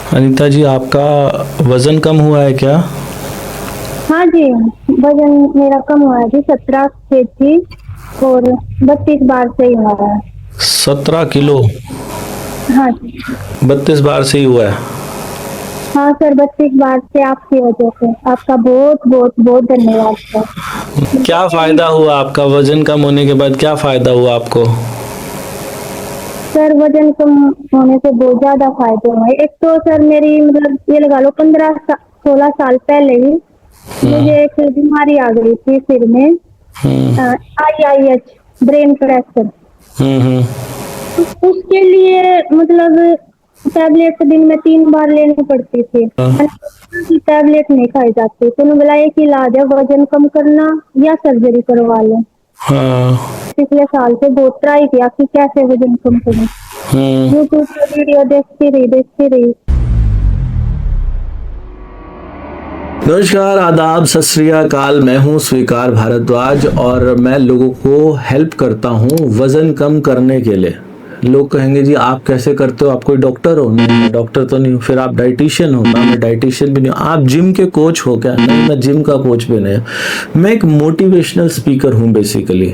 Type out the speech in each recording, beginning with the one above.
अनीता जी, आपका वजन कम हुआ है क्या? हाँ जी, वजन मेरा कम हुआ है जी। 17 kg और 32 बार से ही हुआ है। 17 किलो हाँ जी। 32 बार से ही हुआ है। हाँ सर, 32 बार से आपकी वजह से। आपका बहुत बहुत बहुत धन्यवाद सर। क्या फायदा हुआ आपका वजन कम होने के बाद? क्या फायदा हुआ आपको? सर, वजन कम होने से बहुत ज्यादा फायदे हुए। एक तो सर मेरी मतलब ये लगा लो 15-16 साल पहले ही हम्म। मुझे एक बीमारी आ गई थी सिर में। हम्म। IIH, brain fracture. हम्म। उसके लिए मतलब टैबलेट दिन में 3 बार लेनी पड़ती थी। हाँ। टैबलेट नहीं खाई जाती, तो उन्होंने बोला एक इलाज है वजन कम करना या सर्जरी करवा लो। हाँ। पिछले साल से बहुत ट्राई किया कि कैसे वजन कम करूं। हम्म। यूट्यूब पर वीडियो देखती रही। नमस्कार, आदाब, सत श्री अकाल। मैं हूं स्वीकार भारद्वाज और मैं लोगों को हेल्प करता हूं वजन कम करने के लिए। लोग कहेंगे जी आप कैसे करते हो, आप कोई डॉक्टर हो? नहीं, मैं डॉक्टर तो नहीं हूँ। फिर आप डाइटिशियन हो? ना, मैं डाइटिशियन भी नहीं हूँ। आप जिम के कोच हो क्या? नहीं, मैं जिम का कोच भी नहीं हूँ। मैं एक मोटिवेशनल स्पीकर हूँ बेसिकली।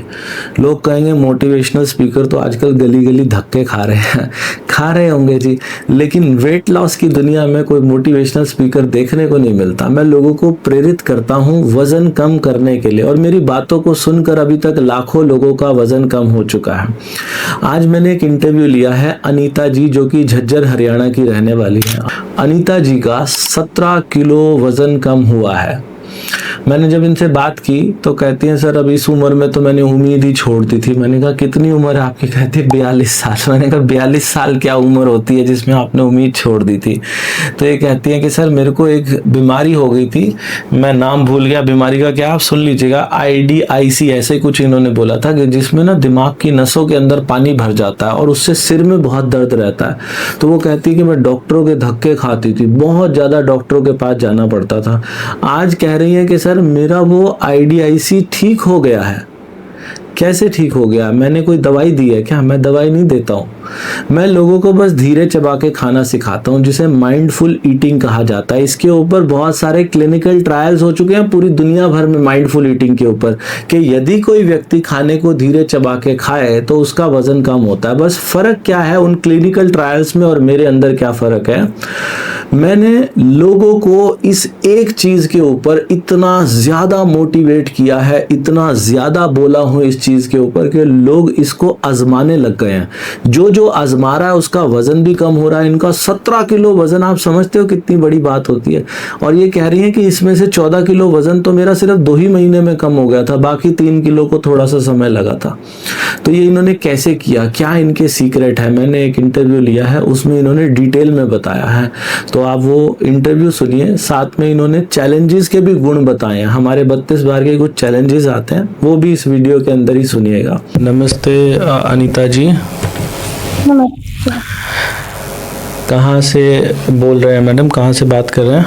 लोग कहेंगे मोटिवेशनल स्पीकर तो आजकल गली गली धक्के खा रहे हैं। खा रहे होंगे जी, लेकिन वेट लॉस की दुनिया में कोई मोटिवेशनल स्पीकर देखने को नहीं मिलता। मैं लोगों को प्रेरित करता हूँ वजन कम करने के लिए और मेरी बातों को सुनकर अभी तक लाखों लोगों का वजन कम हो चुका है। आज मैंने एक इंटरव्यू लिया है अनीता जी, जो कि झज्जर हरियाणा की रहने वाली है। अनीता जी का 17 किलो वजन कम हुआ है। मैंने जब इनसे बात की तो कहती हैं सर अब इस उम्र में तो मैंने उम्मीद ही छोड़ दी थी। मैंने कहा कितनी उम्र है आपकी? कहती है 42 साल। मैंने कहा 42 साल क्या उम्र होती है जिसमें आपने उम्मीद छोड़ दी थी? तो ये कहती हैं कि सर मेरे को एक बीमारी हो गई थी, मैं नाम भूल गया बीमारी का, क्या आप सुन लीजिएगा, IDIC ऐसे कुछ इन्होंने बोला था, कि जिसमें ना दिमाग की नसों के अंदर पानी भर जाता है और उससे सिर में बहुत दर्द रहता है। तो वो कहती है कि मैं डॉक्टरों के धक्के खाती थी, बहुत ज्यादा डॉक्टरों के पास जाना पड़ता था। आज कह रही है कि सर मेरा वो IDIC ठीक हो गया है। कैसे ठीक हो गया? मैंने कोई दवाई दी है क्या? मैं दवाई नहीं देता हूँ। मैं लोगों को बस धीरे चबा के खाना सिखाता हूँ, जिसे माइंडफुल ईटिंग कहा जाता है। इसके ऊपर बहुत सारे क्लिनिकल ट्रायल्स हो चुके हैं पूरी दुनिया भर में माइंडफुल ईटिंग के ऊपर, कि यदि कोई व्यक्ति खाने को धीरे चबा के खाए तो उसका वजन कम होता है। बस फर्क क्या है उन क्लिनिकल ट्रायल्स में और मेरे अंदर, क्या फर्क है? मैंने लोगों को इस एक चीज के ऊपर इतना ज्यादा मोटिवेट किया है, इतना ज्यादा बोला हूं इस चीज के ऊपर कि लोग इसको आजमाने लग गए हैं। जो जो आजमा रहा है उसका वजन भी कम हो रहा है। इनका 17 किलो वजन, आप समझते हो कितनी बड़ी बात होती है? और ये कह रही है कि इसमें से 14 किलो वजन तो मेरा सिर्फ 2 ही महीने में कम हो गया था, बाकी 3 किलो को थोड़ा सा समय लगा था। तो ये इन्होंने कैसे किया, क्या इनके सीक्रेट है? मैंने एक इंटरव्यू लिया है, उसमें इन्होंने डिटेल में बताया है। तो आप वो इंटरव्यू सुनिए। साथ में इन्होंने चैलेंजेस के भी गुण बताए हैं। हमारे 32 बार के कुछ चैलेंजेस आते हैं, वो भी इस वीडियो के अंदर ही सुनिएगा। नमस्ते अनीता जी। नमस्ते। कहाँ से बोल रहे हैं मैडम? कहाँ से बात कर रहे हैं?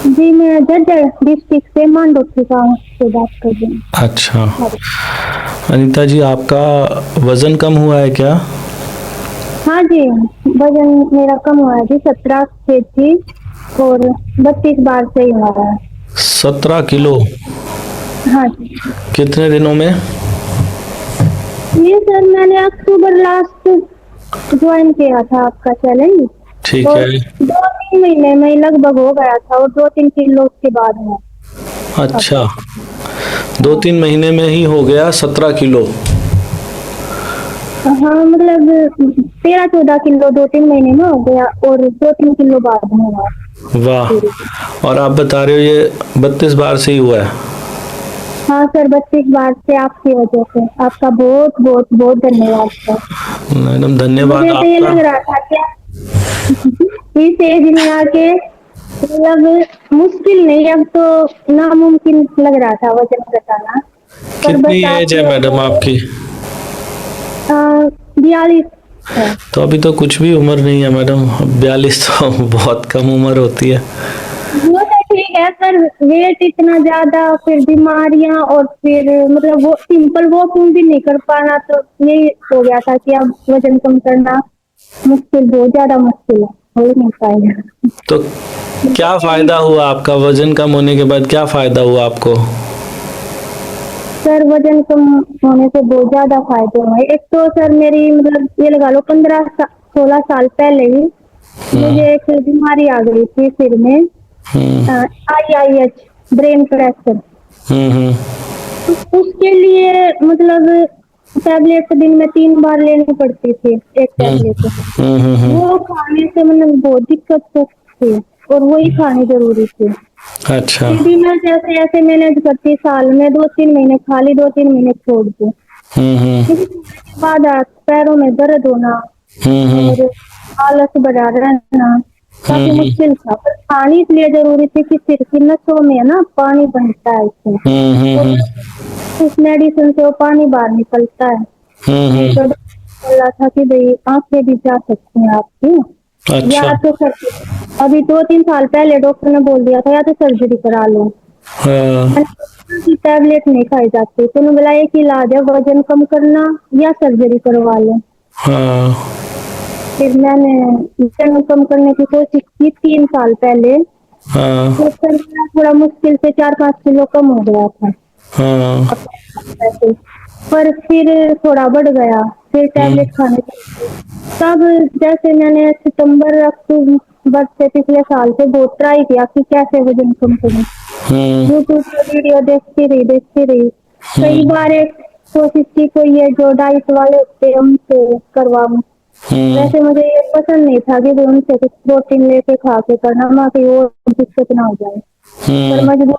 जी, मैं झज्जर डिस्ट्रिक्ट से मांडोत्री गाँव से बात कर रही हूँ। अच्छा, अनीता जी आपका वजन कम हुआ है क्या? हाँ जी, वजन मेरा कम हुआ है जी। 17 kg और 32 बार से ही हुआ है। 17 किलो हाँ जी। कितने दिनों में? ये सर मैंने अक्टूबर लास्ट ज्वाइन किया था आपका चैलेंज, ठीक और है। 2-3 महीने में लगभग हो गया था, और 2-3 किलो उसके बाद में। अच्छा, 2-3 महीने में ही हो गया 17 किलो? हाँ मतलब 13-14 किलो 2-3 महीने में हो गया, और 2-3 किलो बाद में हुआ। वाह। और आप बता रहे हो ये 32 बार से ही हुआ है? हाँ सर, 32 बार से आपकी वजह से। आपका बहुत बहुत बहुत धन्यवाद सर। मैडम धन्यवाद मुझे तो ये लग आपका। रहा था क्या इस एज में आके मतलब मुश्किल नहीं, अब तो नामुमकिन लग रहा था वजन घटाना। पर कितनी बस एज है आपकी मैडम वजह आपकी? से 42 है। तो अभी तो कुछ भी उम्र नहीं है मैडम, 42 तो बहुत कम उम्र होती है। वो तो ठीक है, पर वेट इतना ज्यादा, फिर बीमारियां, और फिर मतलब वो सिंपल वॉकिंग भी नहीं कर पाना, तो यही हो गया था कि अब वजन कम करना मुश्किल, बहुत ज्यादा मुश्किल है। हो ही नहीं पाएगा। तो क्या फायदा हुआ आपका वजन कम होने के बाद, क्या फायदा हुआ आपको? सर वजन कम होने से बहुत ज्यादा फायदे हुए। एक तो सर मेरी मतलब ये लगा लो 15-16 साल पहले ही मुझे एक बीमारी आ गई थी सिर में, हम्म IIH, ब्रेन फ्रैक्चर। हम्म उसके लिए मतलब टैबलेट दिन में 3 बार लेनी पड़ती थी, एक टैबलेट। हम्म। वो खाने से मतलब बहुत दिक्कत थी और वही खानी जरूरी थी। अच्छा। फिर भी मैं जैसे ऐसे मैनेज करती, साल में 2-3 महीने खा ली, 2-3 महीने छोड़ दी। हम्म फिर उसके बाद पैरों में दर्द होना हम्म और आलस बढ़ा रहना, काफी मुश्किल था। पर पानी इसलिए जरूरी थी कि सिर की नसों में है ना पानी बनता है इससे, और हम्म उस मेडिसिन से वो पानी बाहर निकलता है। हम्म। तो डॉक्टर बोला था कि भाई आंखें भी जा सकती हैं आपकी, अच्छा। या तो अभी 2-3 साल पहले डॉक्टर ने बोल दिया था या तो सर्जरी करा लो। हाँ मैंने कहा कि टैबलेट नहीं खाई जाती, तो उन्होंने बोला एक इलाज है वजन कम करना या सर्जरी करवा लो। हाँ फिर मैंने वजन कम करने की कोशिश की 3 साल पहले, हाँ तो सर मेरा थोड़ा मुश्किल से 4-5 किलो कम हो गया था हाँ। वैसे। पर फिर थोड़ा बढ़ गया, फिर टैबलेट खाने लगी। तब जैसे मैंने सितंबर अक्टूबर से पिछले साल से बहुत ट्राई किया कि कैसे वजन कम करूं। हम्म यूट्यूब पर वीडियो देखती रही। कई बार एक कोशिश की कोई ये जो डाइट वाले होते हैं उनसे करवाऊं। हम्म वैसे मुझे ये पसंद नहीं था कि वो उनसे कुछ प्रोटीन लेके खा के करना, ना कि वो दिक्कत ना हो जाए। पर हम्म मजबूर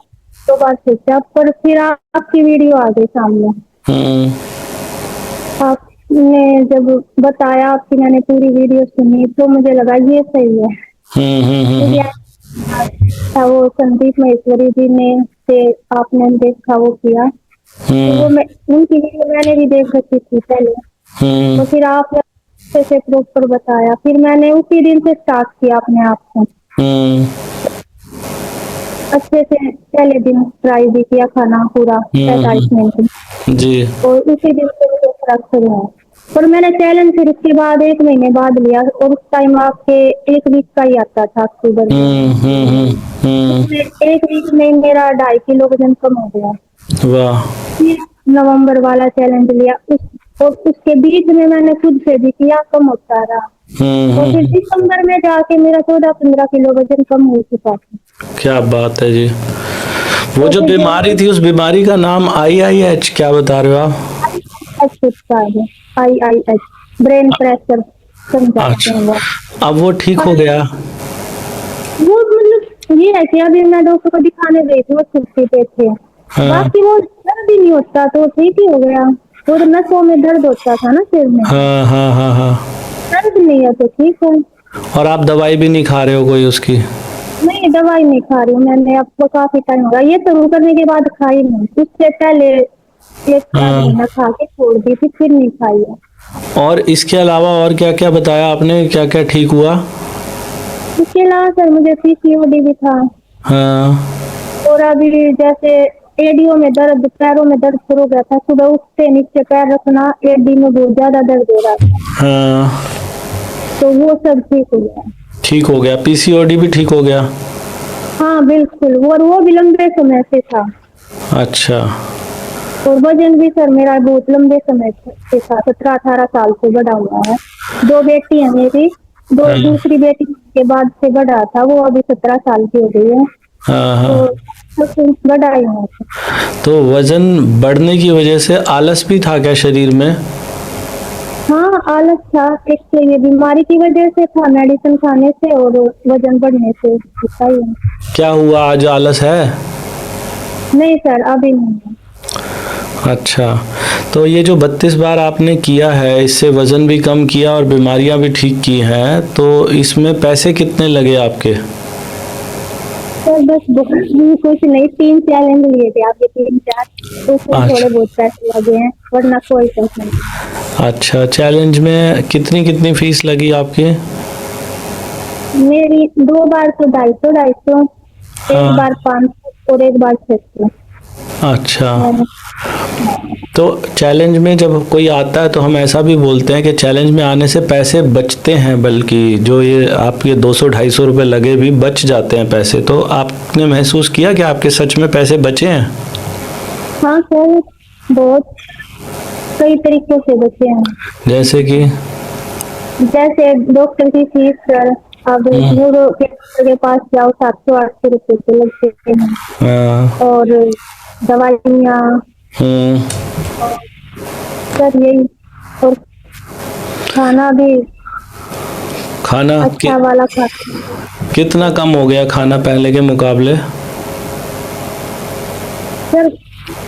2 बार सोचा, पर फिर आपकी वीडियो आ गई सामने। हम्म आपने जब बताया, आपकी मैंने पूरी वीडियो सुनी तो मुझे लगा ये सही है। क्योंकि हम्म था वो संदीप महेश्वरी जी ने से आपने देखा वो किया, तो वो मैं उनकी वीडियो मैंने भी देख रखी थी पहले। तो फिर आपने अच्छे से प्रॉपर बताया, फिर मैंने उसी दिन से स्टार्ट किया अपने आप को हम्म अच्छे से। पहले दिन ट्राई भी किया खाना पूरा 45 मिनट, जी। और उसी दिन से मुझे फर्क हुआ। पर मैंने चैलेंज फिर उसके बाद 1 महीने बाद लिया, और उस टाइम आपके 1 वीक का ही आता था, अक्टूबर में। उसमें 1 वीक में मेरा 2.5 किलो वजन कम हो गया। वाह। फिर नवंबर वाला चैलेंज लिया, और उसके बीच में मैंने खुद से भी किया, कम होता रहा। तो फिर दिसंबर में जाके मेरा 14-15 किलो वजन कम हो चुका था। क्या बात है जी। वो तो जो फिर बीमारी थी, उस बीमारी का नाम IIH क्या बता रहे हो आप? IIH, ब्रेन फ्रैक्चर समझाते हैं वो। अच्छा, अब वो ठीक हो गया? वो मतलब ये है कि अभी मैं डॉक्टर को दिखाने गई थी, वो छुट्टी पे थे। हाँ बाकी वो दर्द ही नहीं होता, तो ठीक ही हो गया। वो तो नसों में दर्द होता था ना सिर में, हाँ हाँ हाँ हाँ। दर्द नहीं है तो ठीक है। और आप दवाई भी नहीं खा रहे हो कोई उसकी? नहीं, दवाई नहीं खा रही हूँ मैंने, अब तो काफी टाइम हो गया। ये शुरू करने के बाद खाई नहीं, उससे पहले 1-1.5 महीना खा के छोड़ दी थी, फिर नहीं खाई है। और इसके अलावा और क्या क्या बताया आपने, क्या क्या ठीक हुआ? इसके अलावा सर मुझे PCOD भी था, हाँ और अभी जैसे एडियो में दर्द, पैरों में दर्द शुरू हो गया था। सुबह उठते नीचे पैर रखना, एडी में बहुत ज्यादा दर्द हो रहा था, हाँ। तो वो सब ठीक हो गया। ठीक हो गया, PCOD भी ठीक हो गया? हाँ बिल्कुल, और वो भी लंबे समय से था। अच्छा। और वजन भी सर मेरा बहुत लंबे समय से था, 17-18 साल से बढ़ा हुआ है। 2 बेटी है मेरी, हाँ दूसरी बेटी के बाद से बढ़ा था, वो अभी 17 साल की हो गई है। हाँ तो हाँ। बढ़ा ही है। तो वजन बढ़ने की वजह से आलस भी था क्या शरीर में? हाँ आलस था, एक तो ये बीमारी की वजह से था, मेडिसिन खाने से और वजन बढ़ने से होता ही है। क्या हुआ, आज आलस है? नहीं सर, अभी नहीं है। अच्छा। तो ये जो 32 बार आपने किया है, इससे वजन भी कम किया और बीमारियां भी ठीक की हैं, तो इसमें पैसे कितने लगे आपके? सर बस कुछ नहीं, 3 चैलेंज लिए थे आपके, 3-4, तो उसमें थोड़े अच्छा। बहुत पैसे लगे हैं, वरना कोई पैसे नहीं। अच्छा, चैलेंज में कितनी कितनी फीस लगी आपकी? मेरी 2 बार तो 250, 250, एक हाँ। बार 500 और एक बार 600। अच्छा, मैंने। तो चैलेंज में जब कोई आता है तो हम ऐसा भी बोलते हैं कि चैलेंज में आने से पैसे बचते हैं, बल्कि जो ये आपके 200-250 रुपए लगे भी बच जाते हैं पैसे। तो आपने महसूस किया कि आपके सच में पैसे बचे हैं? हाँ सर, बहुत कई तरीकों से बचे हैं। जैसे कि? जैसे डॉक्टर की फीस सर, अब न्यूरो के पास जाओ 700-800 रुपए तो लगते हैं। हाँ, और दवाइयाँ हम्म, सर यही, और खाना भी खाना अच्छा वाला खाते हैं। कितना कम हो गया खाना पहले के मुकाबले? सर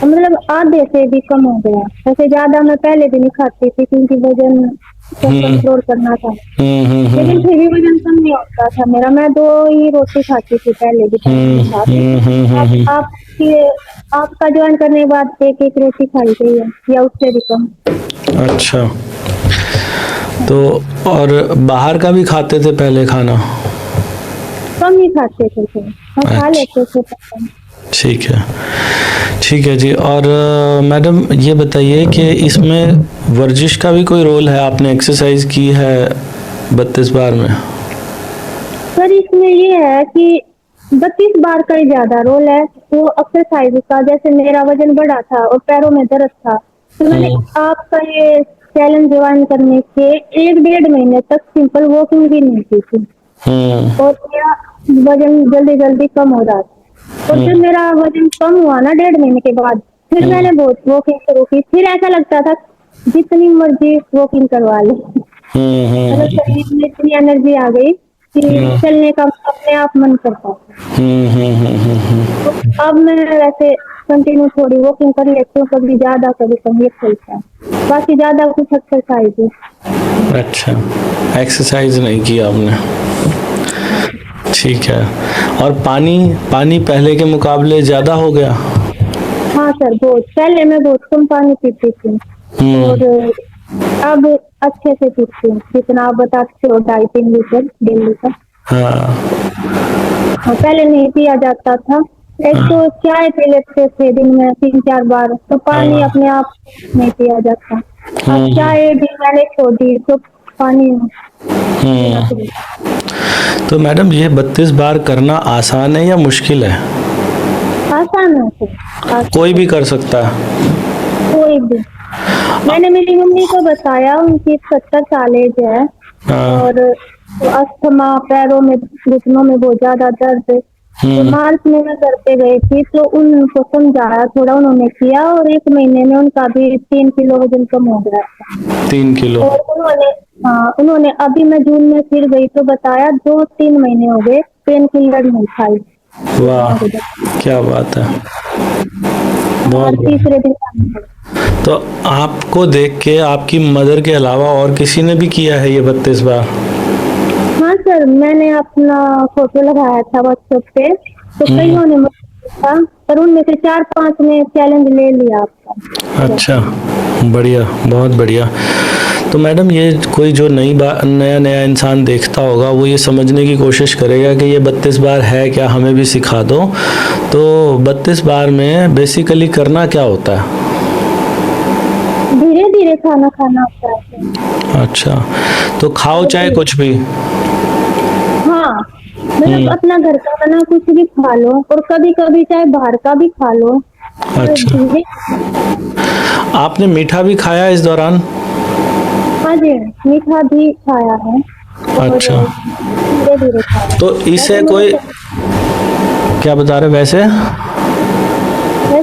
मतलब आधे से भी कम हो गया। वैसे ज्यादा मैं पहले भी नहीं खाती थी क्योंकि वजन को कंट्रोल करना था, लेकिन फिर भी वजन कम नहीं होता था मेरा। मैं 2 ही रोटी खाती थी पहले भी टाइम के साथ। आपकी आपका ज्वाइन करने के बाद 1-1 रोटी खाई गई है या उससे भी कम। अच्छा, तो और बाहर का भी खाते थे पहले खाना? कम ही खाते थे सर, हम खा लेते थे पसंद। ठीक है, ठीक है जी। और मैडम ये बताइए कि इसमें वर्जिश का भी कोई रोल है? आपने एक्सरसाइज की है 32 बार में? सर इसमें ये है कि 32 बार का ही ज्यादा रोल है। वो एक्सरसाइज का, जैसे मेरा वजन बढ़ा था और पैरों में दर्द था, तो मैंने आपका ये चैलेंज ज्वाइन करने के 1-1.5 महीने तक सिंपल वॉकिंग भी नहीं की थी और मेरा वजन जल्दी जल्दी कम हो रहा था। और जब मेरा वजन कम हुआ ना 1.5 महीने के बाद, फिर मैंने बहुत वॉकिंग शुरू की। फिर ऐसा लगता था जितनी मर्जी वॉकिंग करवा ले, मतलब शरीर में इतनी एनर्जी आ गई कि चलने का अपने आप मन करता था। तो अब मैं वैसे कंटिन्यू थोड़ी वॉकिंग कर लेती हूँ, कभी ज्यादा कभी कम, ये चलता है। बाकी ज्यादा कुछ एक्सरसाइज है। अच्छा, एक्सरसाइज नहीं किया आपने, ठीक है। और पानी पहले के मुकाबले ज्यादा हो गया? हाँ सर, बहुत। पहले मैं बहुत कम पानी पीती थी और अब अच्छे से पीती हूँ, जितना आप बताते हो 2.5-3 लीटर डेली का। हाँ, पहले नहीं पिया जाता था। एक तो चाय पी लेते थे दिन में 3-4 बार, तो पानी अपने आप नहीं पिया जाता। अब चाय भी मैंने छोड़ दी तो पानी तो मैडम ये 32 बार करना आसान है या मुश्किल है? आसान है सर, कोई भी कर सकता है? कोई भी। मैंने मेरी मम्मी को बताया, उनकी 70 साल एज है और अस्थमा, पैरों में घुटनों में बहुत ज्यादा दर्द। तो मार्च में मैं घर पे गई थी तो उनको समझाया थोड़ा, उन्होंने किया और 1 महीने में उनका भी 3 किलो वजन कम हो गया था। 3 किलो? और उन्होंने अभी मैं जून में फिर गई तो बताया 2-3 महीने हो गए पेन किलर नहीं खाई। वाह, क्या बात है, बहुत। तीसरे दिन तो आपको देख के आपकी मदर के अलावा और किसी ने भी किया है ये 32 बार? हाँ सर, मैंने अपना फोटो लगाया था व्हाट्सएप पे, तो कईयों ने मुझे पूछा, पर उनमें से 4-5 ने चैलेंज ले लिया आपका। अच्छा, बढ़िया, बहुत बढ़िया। तो मैडम ये कोई जो नया इंसान देखता होगा वो ये समझने की कोशिश करेगा कि ये 32 बार है क्या, हमें भी सिखा दो। तो 32 बार में बेसिकली करना क्या होता है? धीरे धीरे खाना खाना होता है। अच्छा, तो खाओ चाहे कुछ भी? हाँ, मतलब अपना घर का बना कुछ भी खा लो और कभी कभी चाहे बाहर का भी खा लो। अच्छा, आपने मीठा भी खाया इस दौरान? हाँ जी, मीठा भी खाया है। अच्छा, धीरे धीरे खाया। तो इससे कोई क्या बता रहे? वैसे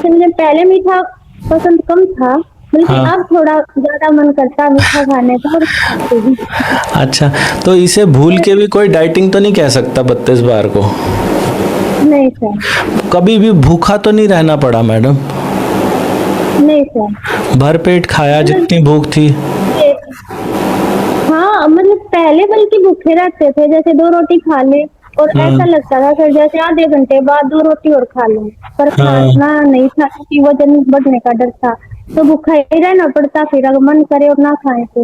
मुझे पहले मीठा पसंद कम था, बल्कि अब थोड़ा ज्यादा मन करता है मीठा खाने का और खाते भी। अच्छा, तो इसे भूल के भी कोई डाइटिंग तो नहीं कह सकता 32 बार को? नहीं सर। कभी भी भूखा तो नहीं रहना पड़ा मैडम? नहीं सर। भरपेट खाया जितनी भूख थी? हाँ, मतलब पहले बल्कि भूखे रहते थे, जैसे 2 रोटी खा ले और ऐसा लगता था सर जैसे आधे घंटे बाद 2 रोटी और खा लूं, पर खाना नहीं था क्योंकि वजन बढ़ने का डर था, तो भूखा ही रहना पड़ता। फिर अगर मन करे और ना खाए तो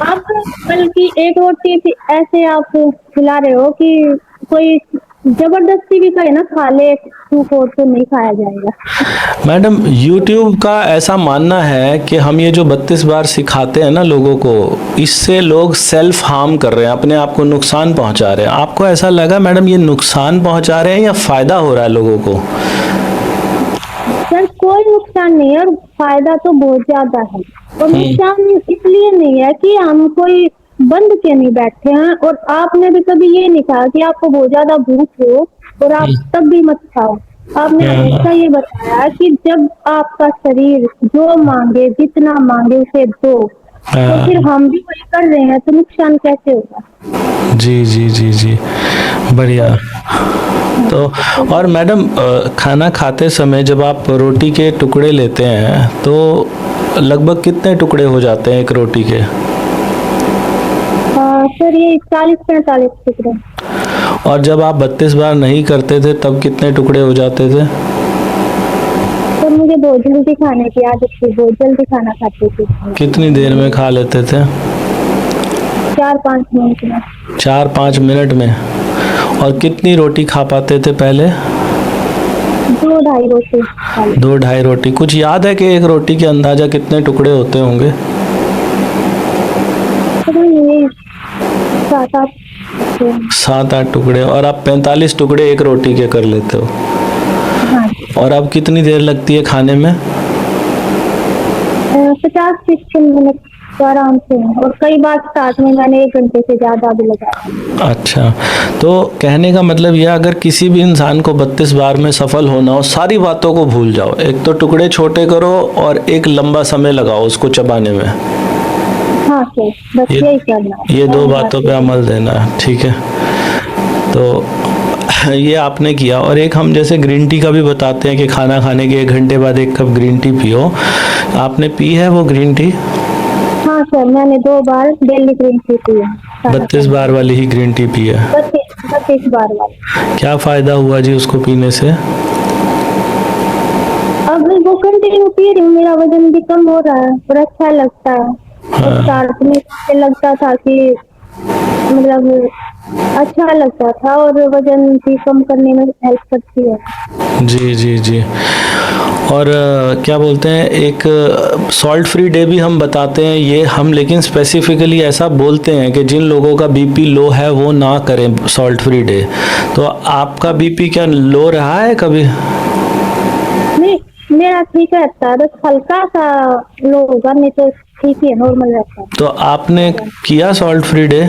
आप बल्कि 1 रोटी ऐसे आप खिला रहे हो कि कोई जबरदस्ती भी कहे ना खा ले 2-4 तो नहीं खाया जाएगा। मैडम, YouTube का ऐसा मानना है कि हम ये जो 32 बार सिखाते हैं ना लोगों को, इससे लोग सेल्फ हार्म कर रहे हैं, अपने आप को नुकसान पहुंचा रहे हैं। आपको ऐसा लगा मैडम ये नुकसान पहुंचा रहे हैं या फायदा हो रहा है लोगों को? सर कोई नुकसान नहीं है और फायदा तो बहुत ज्यादा है। और नुकसान इसलिए नहीं है कि हम कोई बंद के नहीं बैठे हैं, और आपने भी कभी ये नहीं कहा कि आपको बहुत ज्यादा भूख हो और आप तब भी मत खाओ। आपने हमेशा ये बताया कि जब आपका शरीर जो मांगे, जितना मांगे उसे दो। तो फिर हम भी वही कर रहे हैं, तो नुकसान कैसे होगा? जी जी जी जी, बढ़िया। तो और मैडम, खाना खाते समय जब आप रोटी के टुकड़े लेते हैं तो लगभग कितने टुकड़े हो जाते हैं एक रोटी के? सर ये 40-45 टुकड़े। और जब आप 32 बार नहीं करते थे तब कितने टुकड़े हो जाते थे? तो मुझे बहुत जल्दी खाने की आदत थी, बहुत जल्दी खाना खाती थी। कितनी देर में खा लेते थे? 4-5 मिनट में। 4-5 मिनट में। और कितनी रोटी खा पाते थे पहले? 2-2.5 रोटी खा ली। 2-2.5 रोटी। कुछ याद है कि एक रोटी के अंदाजा कितने टुकड़े होते होंगे? तो ये 7-8 7-8 टुकड़े। और आप 45 टुकड़े एक रोटी के कर लेते हो? हाँ। और अब कितनी देर लगती है खाने में? 50-55 मिनट तो आराम से। और कई बार स्टार्ट में मैंने 1 घंटे से ज्यादा भी लगाया। अच्छा, तो कहने का मतलब यह, अगर किसी भी इंसान को 32 बार में सफल होना हो, सारी बातों को भूल जाओ, एक तो टुकड़े छोटे करो और एक लंबा समय लगाओ उसको चबाने में। हाँ सर, बस यही करना है। ये 2 बातों पे अमल देना है, ठीक है? तो ये आपने किया। और एक हम जैसे ग्रीन टी का भी बताते हैं कि खाना खाने के 1 घंटे बाद 1 कप ग्रीन टी पियो। आपने पी है वो ग्रीन टी? हाँ सर, मैंने 2 बार डेली ग्रीन टी पी है। 32 बार वाली ही ग्रीन टी पी है? 32 बार वाली। क्या फायदा हुआ जी उसको पीने से? अब वो कंटिन्यू पी रही हूँ, मेरा वजन भी कम हो रहा है और अच्छा लगता है। स्टार्ट में लगता था कि मतलब अच्छा लगता था, और वजन भी कम करने में हेल्प करती है। जी जी जी। और क्या बोलते हैं, एक सॉल्ट फ्री डे भी हम बताते हैं ये हम, लेकिन स्पेसिफिकली ऐसा बोलते हैं कि जिन लोगों का बीपी लो है वो ना करें सॉल्ट फ्री डे। तो आपका बीपी क्या लो रहा है कभी? नहीं, मेरा ठीक रहता है, बस हल्का सा लो होगा, नहीं तो ठीक ही है, नॉर्मल रहता है। तो आपने किया सॉल्ट फ्री डे?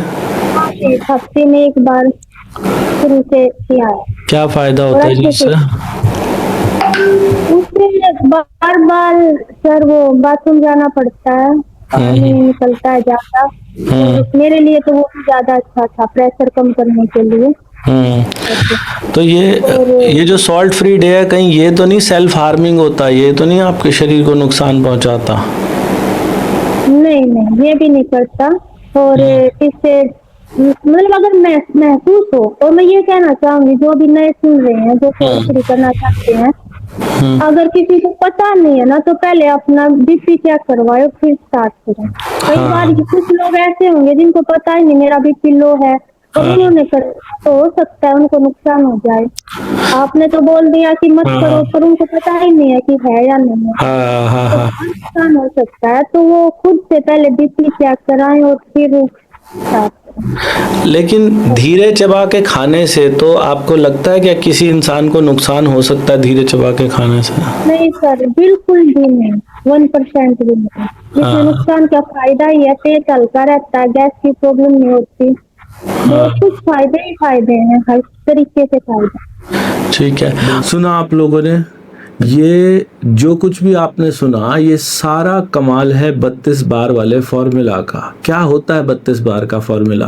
हफ्ते में 1 बार शुरू से किया है। क्या फायदा होता है जी इससे? उससे बार बार सर वो बाथरूम जाना पड़ता है, पानी निकलता है ज्यादा। तो मेरे लिए तो वो ज्यादा अच्छा था, प्रेशर कम करने के लिए। तो ये जो सॉल्ट फ्री डे है, कहीं ये तो नहीं सेल्फ हार्मिंग होता? ये तो नहीं आपके शरीर को नुकसान पहुंचाता? नहीं नहीं, ये भी नहीं करता। और इससे मतलब अगर महसूस हो, और मैं ये कहना चाहूंगी जो भी नए सुन रहे हैं, जो शुरू करना चाहते हैं, अगर किसी को पता नहीं है ना, तो पहले अपना बीपी चेक करवाओ फिर स्टार्ट करें। कई बार कुछ लोग ऐसे होंगे जिनको पता ही नहीं मेरा बीपी लो है, और उन्होंने कर, तो हो सकता है उनको नुकसान हो जाए। आपने तो बोल दिया कि मत करो, पर उनको पता ही नहीं है कि है या नहीं है, तो नुकसान हो सकता है। तो वो खुद से पहले बीपी चेक कराएं और फिर स्टार्ट करें। लेकिन धीरे चबा के खाने से तो आपको लगता है कि किसी इंसान को नुकसान हो सकता है धीरे चबा के खाने से? नहीं सर, बिल्कुल भी नहीं, 1% भी नहीं। इसमें नुकसान क्या, फायदा ही है। पेट हल्का रहता है, गैस की प्रॉब्लम नहीं होती, बहुत कुछ फायदे ही फायदे हैं, हर तरीके से फायदा। ठीक है, सुना आप लोगों ने, ये जो कुछ भी आपने सुना ये सारा कमाल है 32 बार वाले फॉर्मूला का। क्या होता है 32 बार का फॉर्मूला?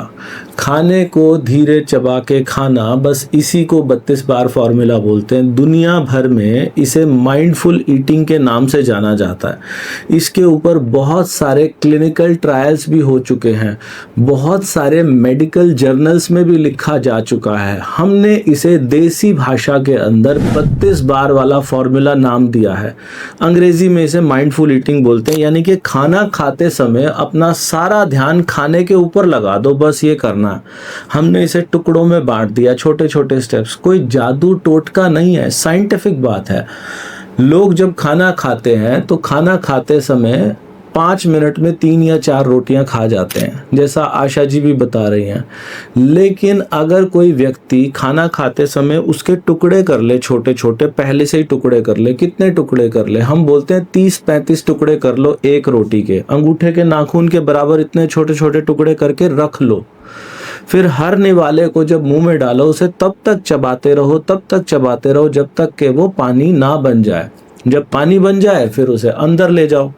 खाने को धीरे चबा के खाना, बस इसी को 32 बार फॉर्मूला बोलते हैं। दुनिया भर में इसे माइंडफुल ईटिंग के नाम से जाना जाता है। इसके ऊपर बहुत सारे क्लिनिकल ट्रायल्स भी हो चुके हैं, बहुत सारे मेडिकल जर्नल्स में भी लिखा जा चुका है। हमने इसे देसी भाषा के अंदर 32 बार वाला फॉर्मूला फार्मूला नाम दिया है। अंग्रेजी में इसे माइंडफुल ईटिंग बोलते हैं, यानी कि खाना खाते समय अपना सारा ध्यान खाने के ऊपर लगा दो, बस ये करना है। हमने इसे टुकड़ों में बांट दिया, छोटे छोटे स्टेप्स। कोई जादू टोटका नहीं है, साइंटिफिक बात है। लोग जब खाना खाते हैं तो खाना खाते समय 5 मिनट में 3 या 4 रोटियां खा जाते हैं, जैसा आशा जी भी बता रही हैं। लेकिन अगर कोई व्यक्ति खाना खाते समय उसके टुकड़े कर ले, छोटे छोटे पहले से ही टुकड़े कर ले, कितने टुकड़े कर ले, हम बोलते हैं 30-35 टुकड़े कर लो एक रोटी के, अंगूठे के नाखून के बराबर इतने छोटे छोटे टुकड़े करके रख लो। फिर हर निवाले को जब मुंह में डालो उसे तब तक चबाते रहो, तब तक चबाते रहो जब तक कि वो पानी ना बन जाए। जब पानी बन जाए फिर उसे अंदर ले जाओ।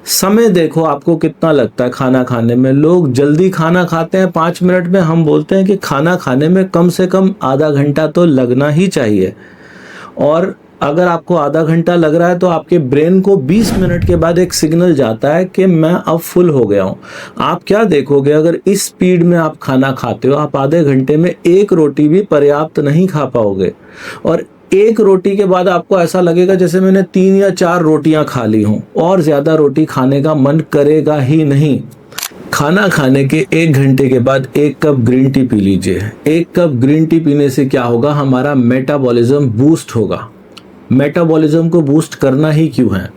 समय देखो आपको कितना लगता है खाना खाने में। लोग जल्दी खाना खाते हैं 5 मिनट में, हम बोलते हैं कि खाना खाने में कम से कम आधा घंटा तो लगना ही चाहिए। और अगर आपको आधा घंटा लग रहा है तो आपके ब्रेन को 20 मिनट के बाद एक सिग्नल जाता है कि मैं अब फुल हो गया हूँ। आप क्या देखोगे, अगर इस स्पीड में आप खाना खाते हो, आप आधे घंटे में एक रोटी भी पर्याप्त नहीं खा पाओगे। और एक रोटी के बाद आपको ऐसा लगेगा जैसे मैंने 3 या 4 रोटियां खा ली हों, और ज़्यादा रोटी खाने का मन करेगा ही नहीं। खाना खाने के 1 घंटे के बाद 1 कप ग्रीन टी पी लीजिए। 1 कप ग्रीन टी पीने से क्या होगा, हमारा मेटाबॉलिज्म बूस्ट होगा। मेटाबॉलिज्म को बूस्ट करना ही क्यों है,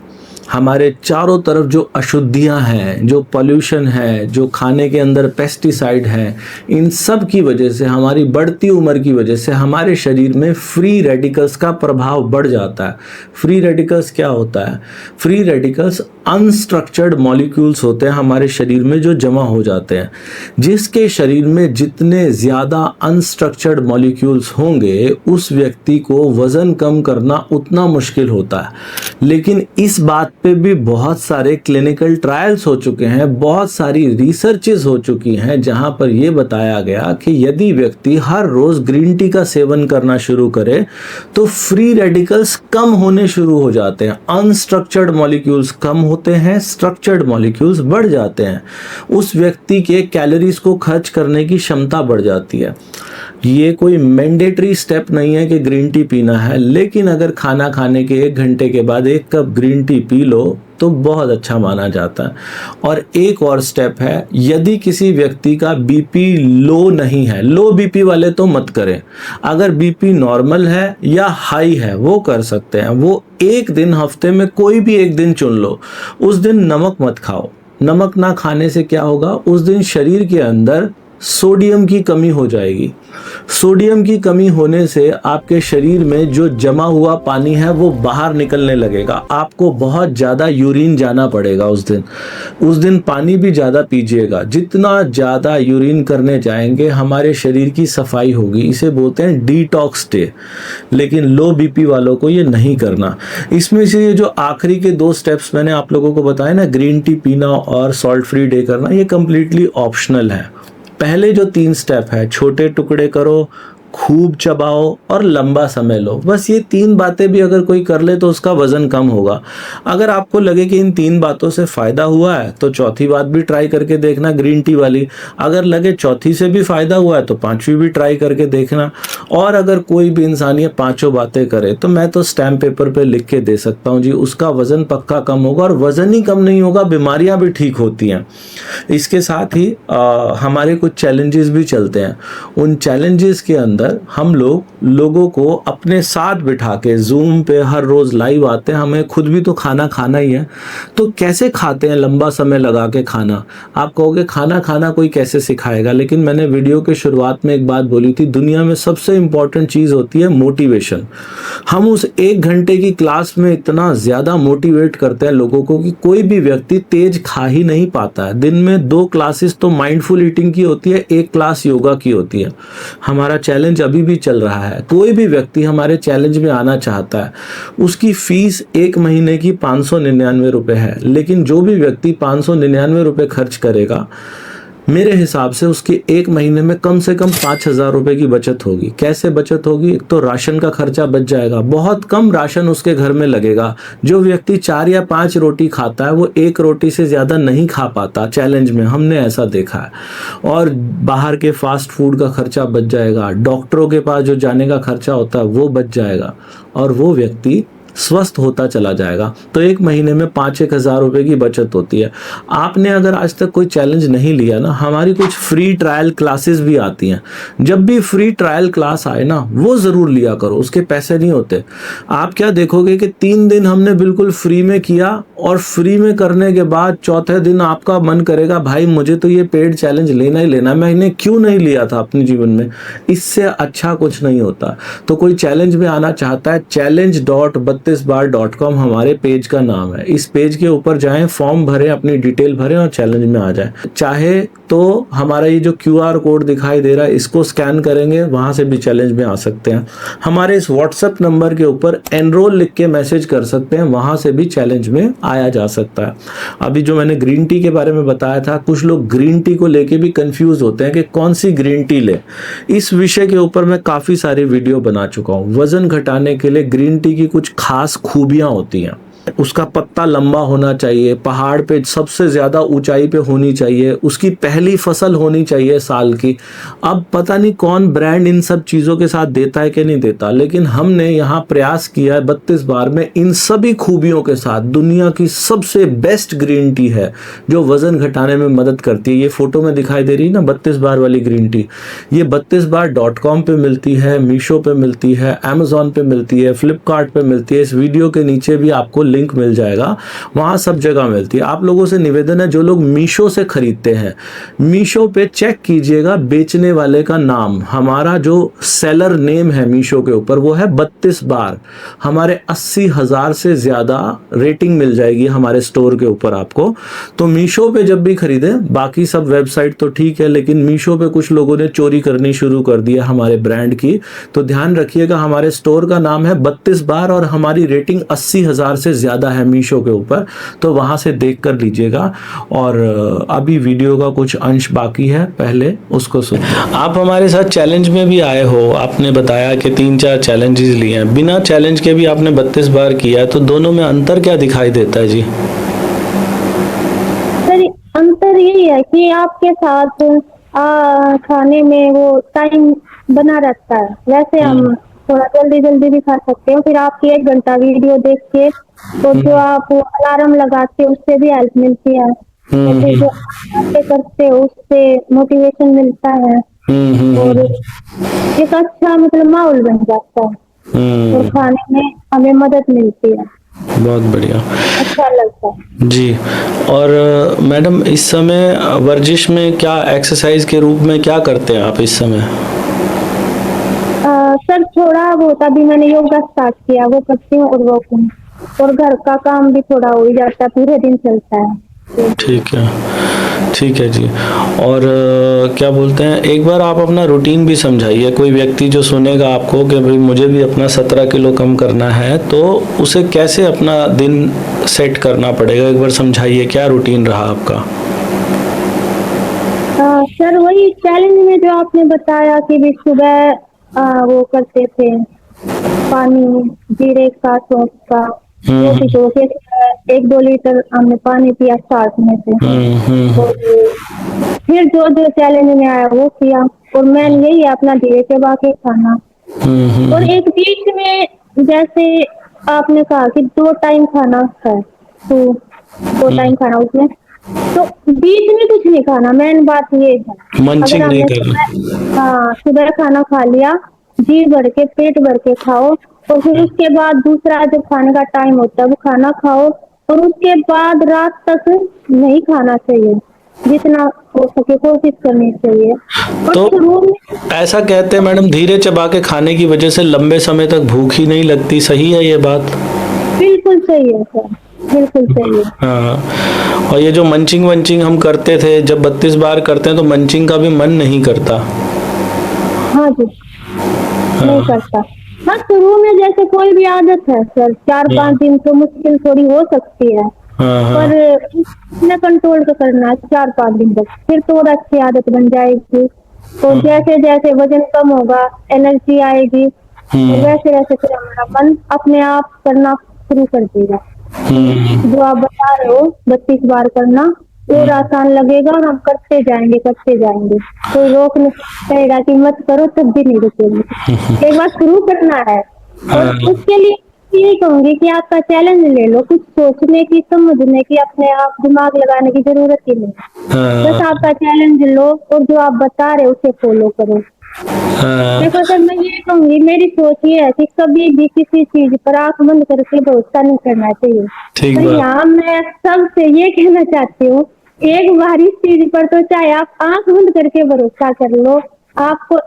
हमारे चारों तरफ जो अशुद्धियां हैं, जो पोल्यूशन है, जो खाने के अंदर पेस्टिसाइड है, इन सब की वजह से, हमारी बढ़ती उम्र की वजह से हमारे शरीर में फ्री रेडिकल्स का प्रभाव बढ़ जाता है। फ्री रेडिकल्स क्या होता है? फ्री रेडिकल्स अनस्ट्रक्चर्ड मॉलिक्यूल्स होते हैं हमारे शरीर में जो जमा हो जाते हैं। जिसके शरीर में जितने ज़्यादा अनस्ट्रक्चर्ड मॉलिक्यूल्स होंगे उस व्यक्ति को वज़न कम करना उतना मुश्किल होता है। लेकिन इस बात पे भी बहुत सारे क्लिनिकल ट्रायल्स हो चुके हैं, बहुत सारी रिसर्चेस हो चुकी हैं जहां पर यह बताया गया कि यदि व्यक्ति हर रोज ग्रीन टी का सेवन करना शुरू करे तो फ्री रेडिकल्स कम होने शुरू हो जाते हैं। अनस्ट्रक्चर्ड मॉलिक्यूल्स कम होते हैं, स्ट्रक्चर्ड मॉलिक्यूल्स बढ़ जाते हैं। उस व्यक्ति के कैलोरीज को खर्च करने की क्षमता बढ़ जाती है। ये कोई मैंडेटरी स्टेप नहीं है कि ग्रीन टी पीना है, लेकिन अगर खाना खाने के 1 घंटे के बाद 1 cup green tea P low तो बहुत अच्छा माना जाता है। और एक और स्टेप है, यदि किसी व्यक्ति का बीपी लो नहीं है, लो बीपी वाले तो मत करें, अगर बीपी नॉर्मल है या हाई है वो कर सकते हैं। वो एक दिन हफ्ते में कोई भी एक दिन चुन लो, उस दिन नमक मत खाओ। नमक ना खाने से क्या होगा, उस दिन शरीर के अंदर सोडियम की कमी हो जाएगी। सोडियम की कमी होने से आपके शरीर में जो जमा हुआ पानी है वो बाहर निकलने लगेगा। आपको बहुत ज़्यादा यूरिन जाना पड़ेगा उस दिन पानी भी ज़्यादा पीजिएगा। जितना ज़्यादा यूरिन करने जाएंगे हमारे शरीर की सफाई होगी। इसे बोलते हैं डिटॉक्स डे। लेकिन लो बीपी वालों को ये नहीं करना। इसमें से ये जो आखिरी के 2 स्टेप्स मैंने आप लोगों को बताया ना, ग्रीन टी पीना और सॉल्ट फ्री डे करना, ये कम्प्लीटली ऑप्शनल है। पहले जो 3 स्टेप है, छोटे टुकड़े करो, खूब चबाओ और लंबा समय लो, बस ये 3 बातें भी अगर कोई कर ले तो उसका वजन कम होगा। अगर आपको लगे कि इन 3 बातों से फायदा हुआ है तो चौथी बात भी ट्राई करके देखना, ग्रीन टी वाली। अगर लगे चौथी से भी फायदा हुआ है तो 5वीं भी ट्राई करके देखना। और अगर कोई भी इंसान ये 5 बातें करे तो मैं तो स्टैम्प पेपर पे लिख के दे सकता हूँ जी, उसका वजन पक्का कम होगा। और वजन ही कम नहीं होगा, बीमारियां भी ठीक होती हैं। इसके साथ ही हमारे कुछ चैलेंजेस भी चलते हैं। उन चैलेंजेस के अंदर हम लोगों को अपने साथ बिठा के, जूम पे हर रोज लाइव आते हैं, हमें खुद भी तो खाना खाना ही है, तो कैसे खाते हैं लंबा समय लगा के खाना। आप कहोगे खाना खाना कोई कैसे सिखाएगा, लेकिन मैंने वीडियो के शुरुआत में एक बात बोली थी, दुनिया में सबसे इंपॉर्टेंट चीज होती है मोटिवेशन। हम उस 1 घंटे की क्लास में इतना ज्यादा मोटिवेट करते हैं लोगों को कि कोई भी व्यक्ति तेज खा ही नहीं पाता है। दिन में 2 क्लासेस तो माइंडफुल ईटिंग की होती है, 1 क्लास योगा की होती है। हमारा चैलेंज अभी भी चल रहा है। कोई भी व्यक्ति हमारे चैलेंज में आना चाहता है, उसकी फीस 1 महीने की 599 रुपए है। लेकिन जो भी व्यक्ति 599 रुपए खर्च करेगा, मेरे हिसाब से उसके 1 महीने में कम से कम 5000 रुपए की बचत होगी। कैसे बचत होगी? एक तो राशन का खर्चा बच जाएगा, बहुत कम राशन उसके घर में लगेगा। जो व्यक्ति 4 या 5 रोटी खाता है वो 1 रोटी से ज्यादा नहीं खा पाता चैलेंज में, हमने ऐसा देखा है। और बाहर के फास्ट फूड का खर्चा बच जाएगा, डॉक्टरों के पास जो जाने का खर्चा होता है वो बच जाएगा। और वो व्यक्ति स्वस्थ होता चला जाएगा। तो एक महीने में 5-1 हज़ार रुपए की बचत होती है। आपने अगर आज तक कोई चैलेंज नहीं लिया ना, हमारी कुछ फ्री ट्रायल क्लासेस भी आती हैं। जब भी फ्री ट्रायल क्लास आए ना, वो ज़रूर लिया करो, उसके पैसे नहीं होते। आप क्या देखोगे कि 3 दिन हमने बिल्कुल फ्री में किया और फ्री में करने के बाद चौथे दिन आपका मन करेगा भाई मुझे तो ये पेड चैलेंज लेना ही लेना, मैंने क्यों नहीं लिया था अपने जीवन में। इससे अच्छा कुछ नहीं होता। तो कोई चैलेंज में आना चाहता है, challenge.32bar.com हमारे पेज का नाम है। इस पेज के ऊपर जाएं, फॉर्म भरें, अपनी डिटेल भरें और चैलेंज में आ जाएं। चाहे तो हमारा ये जो QR कोड दिखाई दे रहा है इसको स्कैन करेंगे, वहां से भी चैलेंज में आ सकते हैं। हमारे इस व्हाट्सएप नंबर के ऊपर एनरोल लिख के मैसेज कर सकते हैं, वहां से भी चैलेंज में आया जा सकता है। अभी जो मैंने ग्रीन टी के बारे में बताया था, कुछ लोग ग्रीन टी को लेके भी कंफ्यूज होते हैं कि कौन सी ग्रीन टी ले। इस विषय के ऊपर मैं काफी सारे वीडियो बना चुका हूँ। वजन घटाने के लिए ग्रीन टी की कुछ खास खूबियां होती हैं। उसका पत्ता लंबा होना चाहिए, पहाड़ पे सबसे ज्यादा ऊंचाई पे होनी चाहिए, उसकी पहली फसल होनी चाहिए साल की। अब पता नहीं कौन ब्रांड इन सब चीजों के साथ देता है कि नहीं देता, लेकिन हमने यहाँ प्रयास किया है 32 बार में इन सभी खूबियों के साथ। दुनिया की सबसे बेस्ट ग्रीन टी है जो वजन घटाने में मदद करती है। ये फोटो में दिखाई दे रही है ना 32 बार वाली ग्रीन टी, ये 32bar.com पे मिलती है, मीशो पे मिलती है, Amazon पे मिलती है, फ्लिपकार्ट पे मिलती है। इस वीडियो के नीचे भी आपको लिंक मिल जाएगा, वहां सब जगह मिलती है। आप लोगों से निवेदन है, जो लोग मीशो से खरीदते हैं, मीशो पे चेक कीजिएगा बेचने वाले का नाम। हमारा जो सेलर नेम है मीशो के ऊपर वो है 32 बार। हमारे 80,000 से ज्यादा रेटिंग मिल जाएगी हमारे स्टोर के ऊपर आपको। तो मीशो पे जब भी खरीदें, बाकी सब वेबसाइट तो ठीक है, लेकिन मीशो पे कुछ लोगों ने चोरी करनी शुरू कर दी है हमारे ब्रांड की। तो ध्यान रखिएगा, हमारे स्टोर का नाम है 32 बार और हमारी रेटिंग 80,000 से ज्यादा है मीशो के ऊपर, तो वहां से देख कर लीजिएगा। और अभी वीडियो का कुछ अंश बाकी है, पहले उसको सुनिए। आप हमारे साथ चैलेंज में भी आए हो, आपने बताया कि 3-4 चैलेंजेस लिए हैं, बिना चैलेंज के भी आपने 32 बार किया, तो दोनों में अंतर क्या दिखाई देता है जी? सर अंतर यही है कि आपके साथ खाने में वो टाइम बना रहता है। वैसे हम थोड़ा जल्दी जल्दी भी खा सकते हो, फिर आपकी 1 घंटा वीडियो देख के तो जो आप अलार्म लगाते हो उससे भी हेल्प मिलती है, तो फिर जो आप करते हो उससे मोटिवेशन मिलता है और एक अच्छा मतलब माहौल बन जाता है और खाने में हमें मदद मिलती है। बहुत बढ़िया, अच्छा लगता है जी। और मैडम इस समय वर्जिश में क्या एक्सरसाइज के रूप में क्या करते हैं आप इस समय? सर थोड़ा बहुत अभी मैंने योगा स्टार्ट किया, वो करती हूँ और वॉकिंग, और घर का काम भी थोड़ा हो ही जाता है, पूरे दिन चलता है। ठीक है, ठीक है जी। और क्या बोलते हैं, एक बार आप अपना रूटीन भी समझाइए। कोई व्यक्ति जो सुनेगा आपको कि भाई मुझे भी अपना 17 किलो कम करना है, तो उसे कैसे अपना दिन सेट करना पड़ेगा, एक बार समझाइए। क्या रूटीन रहा आपका? सर वही चैलेंज में जो आपने बताया कि भी सुबह वो करते थे पानी जीरे का सौंफ का, वो भिगो के 1-2 लीटर हमने पानी पिया स्टार्ट में से। और फिर जो जो चैलेंज में आया वो किया, और मैन यही है अपना धीरे चबा के खाना। और एक बीच में जैसे आपने कहा कि 2 टाइम खाना है, तो 2 टाइम खाना, उसमें तो बीच में कुछ नहीं खाना। मेन बात ये है, मंचिंग नहीं करना। हाँ सुबह खाना खा लिया, जी भर के पेट भर के खाओ, और फिर उसके बाद दूसरा जब खाने का टाइम होता है वो खाना खाओ, और उसके बाद रात तक नहीं खाना चाहिए, जितना हो सके कोशिश करनी चाहिए। तो ऐसा कहते हैं मैडम, धीरे चबा के खाने की वजह से लंबे समय तक भूख ही नहीं लगती, सही है ये बात? बिल्कुल सही है सर, बिल्कुल सही है। हाँ, और ये जो मंचिंग वंचिंग हम करते थे, जब 32 बार करते हैं तो मंचिंग का भी मन नहीं करता। हाँ जी, नहीं करता। हाँ शुरू में जैसे कोई भी आदत है सर, 4-5 दिन तो मुश्किल थोड़ी हो सकती है, पर इतना कंट्रोल तो करना है 4-5 दिन तक, फिर तो और अच्छी आदत बन जाएगी। तो जैसे जैसे वजन कम होगा, एनर्जी आएगी, वैसे वैसे फिर हमारा मन अपने आप करना शुरू कर देगा। जो आप बता रहे हो 32 बार करना, और आसान लगेगा और हम करते जाएंगे। कोई रोक नहीं कहेगा कि मत करो, तब भी नहीं रुकेंगे। एक बार शुरू करना है, और उसके लिए यही कहूंगी कि आपका चैलेंज ले लो, कुछ सोचने की, समझने की, अपने आप दिमाग लगाने की जरूरत ही नहीं। बस हाँ, आपका चैलेंज लो और जो आप बता रहे हो उसे फॉलो करो। हाँ, देखो सर, मैं ये कहूंगी, मेरी सोच ये है कि कभी भी किसी चीज पर आंख बंद करके भरोसा नहीं करना चाहिए। ठीक पर बात। यहाँ मैं सबसे ये कहना चाहती हूँ, एक बार इस चीज पर तो चाहे आप आंख बंद करके भरोसा कर लो, आपको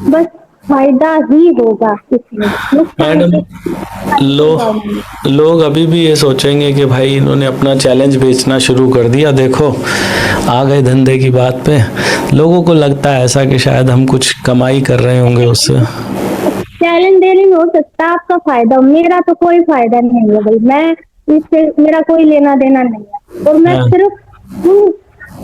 बस फायदा ही होगा, इसमें नुकसान मैडम, की लो संभावना नहीं। लोग अभी भी ये सोचेंगे कि भाई इन्होंने अपना चैलेंज बेचना शुरू कर दिया, देखो आ गए धंधे की बात पे। लोगों को लगता है ऐसा कि शायद हम कुछ कमाई कर रहे होंगे उससे। चैलेंज देने में हो सकता है आपका फायदा हो, मेरा तो कोई फायदा नहीं है भाई, मैं इससे, मेरा कोई लेना देना नहीं है। और मैं हाँ, सिर्फ उन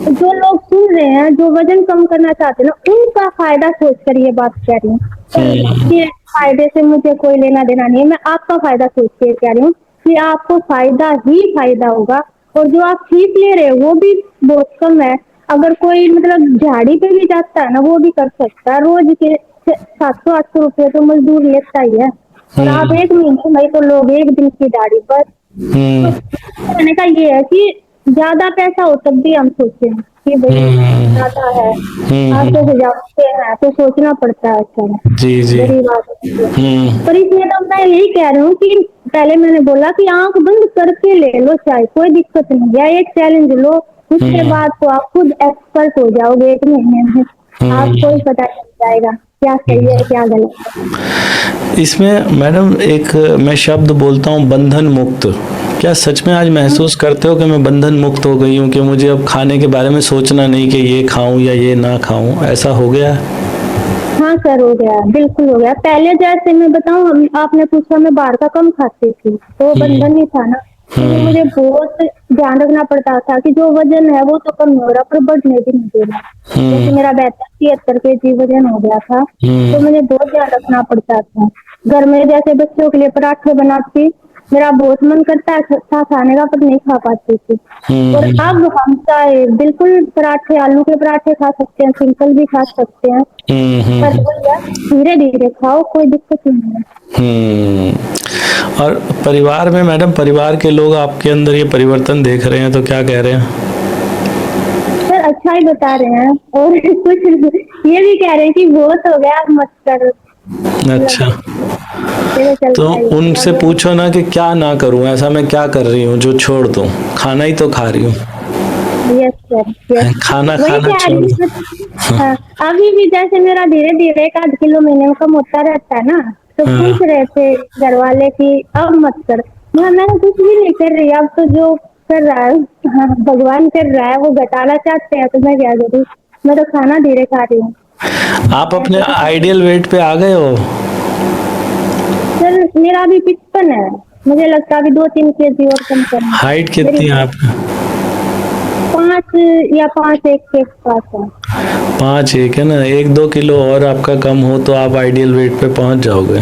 जो लोग सुन रहे हैं, जो वजन कम करना चाहते हैं ना, उनका फायदा सोच कर ये बात कह रही हूँ। हम्म, ये फायदे से मुझे कोई लेना देना नहीं है, मैं आपका फायदा सोच के कह रही हूँ कि आपको फायदा ही फायदा होगा। और जो आप फीस ले रहे हो वो भी बहुत कम है। अगर कोई मतलब झाड़ी पे भी जाता है ना, वो भी कर सकता है। रोज के 700-800 रुपये तो मजदूर लेता ही है, और आप एक महीने में तो लोग एक दिन की दाढ़ी पर। तो हम्म, कहने का ये है कि ज्यादा पैसा हो तब भी हम सोचते हैं कि भाई ज्यादा है, आपसे से ज्यादा है, तो सोचना पड़ता है। अच्छा, जी जी, गरीब आदमी है। हम्म, पर इसमें तो मैं यही कह रही हूँ कि पहले मैंने बोला कि आंख बंद करके ले लो चाहे, कोई दिक्कत नहीं है। एक चैलेंज लो, उसके बाद तो आप खुद एक्सपर्ट हो जाओगे, 1 महीने में आपको ही पता चल जाएगा क्या सही है क्या गलत है। इसमें मैडम एक मैं शब्द बोलता हूँ, बंधन मुक्त। क्या सच में आज महसूस करते हो कि मैं बंधन मुक्त हो गई हूँ, कि मुझे अब खाने के बारे में सोचना नहीं कि ये खाऊं या ये ना खाऊं, ऐसा हो गया है? हाँ सर, हो गया, बिल्कुल हो गया। पहले जैसे मैं बताऊं, आपने पूछा, मैं बाहर का कम खाती थी तो बंधन ही था ना, क्योंकि मुझे बहुत ध्यान रखना पड़ता था कि जो वजन है वो तो कम हो रहा पर बढ़ने भी नहीं दे रहा। जैसे मेरा 72-73 kg वजन हो गया था, तो मुझे बहुत ध्यान रखना पड़ता था। घर में जैसे बच्चों के लिए पराठे बनाती, मेरा बहुत मन करता था खाने का, पर नहीं खा पाती थी। और अब हम चाहे बिल्कुल पराठे, आलू के पराठे खा सकते हैं, सिंपल भी खा सकते हैं। पर भैया धीरे धीरे खाओ, कोई दिक्कत नहीं है। और परिवार में मैडम, परिवार के लोग आपके अंदर ये परिवर्तन देख रहे हैं तो क्या कह रहे हैं? सर अच्छा ही बता रहे हैं, और कुछ ये भी कह रहे हैं कि बहुत हो गया, अब मत कर। अच्छा, तेरे तो चलता है उनसे अब। पूछो ना कि क्या ना करूं, ऐसा मैं क्या कर रही हूँ जो छोड़ दूं? खाना ही तो खा रही हूँ। Yes sir, yes. खाना वही खाना कह छोड़ रही दो। हूँ। हाँ, अभी भी जैसे मेरा धीरे धीरे 1-8 किलो महीने में कम होता रहता है ना, तो हाँ, पूछ रहे थे घर वाले कि अब मत कर। मैं कुछ भी नहीं कर रही, अब तो जो कर रहा है, हाँ, भगवान कर रहा है, वो घटाना चाहते हैं तो मैं क्या करूँ। मैं तो खाना धीरे खा रही हूँ। आप अपने ऐसे तो आइडियल वेट पे आ गए हो? सर, मेरा अभी 55 है, मुझे लगता है अभी 2-3 kg और कम करना है। हाइट मेरी कितनी है आपकी? 5 या 5'1" के पास है। 5'1" है ना, 1-2 किलो और आपका कम हो तो आप आइडियल वेट पे पहुंच जाओगे।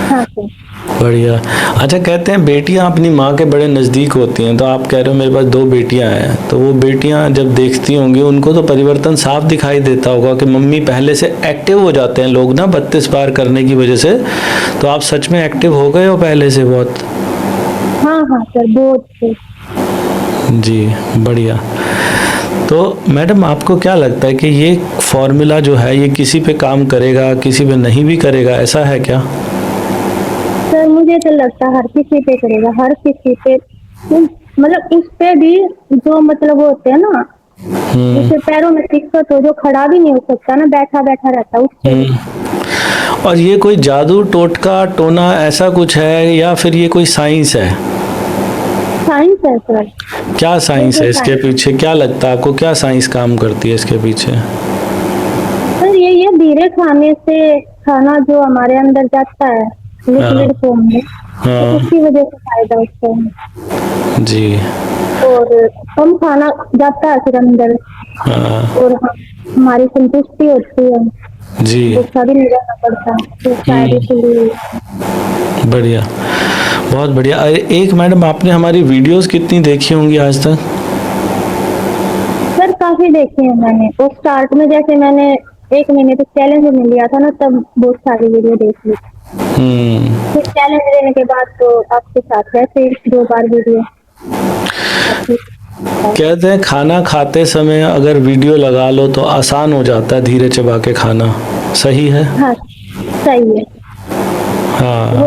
हाँ सर। बढ़िया। अच्छा, कहते हैं बेटियां अपनी माँ के बड़े नज़दीक होती हैं, तो आप कह रहे हो मेरे पास 2 बेटियां हैं, तो वो बेटियां जब देखती होंगी उनको तो परिवर्तन साफ दिखाई देता होगा कि मम्मी पहले से एक्टिव हो जाते हैं लोग ना 32 बार करने की वजह से। तो आप सच में एक्टिव हो गए हो पहले से बहुत? हाँ हाँ सर, बहुत सर। जी, बढ़िया। तो मैडम, आपको क्या लगता है कि ये फॉर्मूला जो है ये किसी पे काम करेगा, किसी पे नहीं भी करेगा, ऐसा है क्या? सर मुझे तो लगता है हर किसी पे करेगा, हर किसी पे। मतलब उस पे भी जो मतलब वो होते हैं ना, जिसके पैरों में दिक्कत हो, जो खड़ा भी नहीं हो सकता ना, बैठा बैठा रहता है, उस पे भी। और ये कोई जादू टोटका टोना ऐसा कुछ है या फिर ये कोई साइंस है? साइंस है सर। क्या साइंस बिल्कुल है इसके साइंस। पीछे? क्या लगता है आपको, क्या साइंस काम करती है इसके पीछे? सर ये धीरे खाने से, खाना जो हमारे अंदर जाता है हाँ, लिक्विड फॉर्म में, तो हाँ, उसकी वजह से फायदा उसका है। जी, और कम खाना जाता है फिर अंदर, हाँ, और हमारी संतुष्टि होती है, जी, गुस्सा भी नहीं रहना पड़ता, तो शायद इसलिए। बढ़िया, बहुत बढ़िया। अरे एक मैडम, आपने हमारी वीडियोस कितनी देखी होंगी आज तक? सर काफी देखी है मैंने, वो स्टार्ट में जैसे मैंने 1 महीने तक चैलेंज में लिया था ना, तब बहुत सारी वीडियो देख ली। फिर चैलेंज देने के बाद तो आपके साथ है फिर 2 बार वीडियो। कहते हैं खाना खाते समय अगर वीडियो लगा लो तो आसान हो जाता है धीरे चबा के खाना, सही है? हाँ सही है। हाँ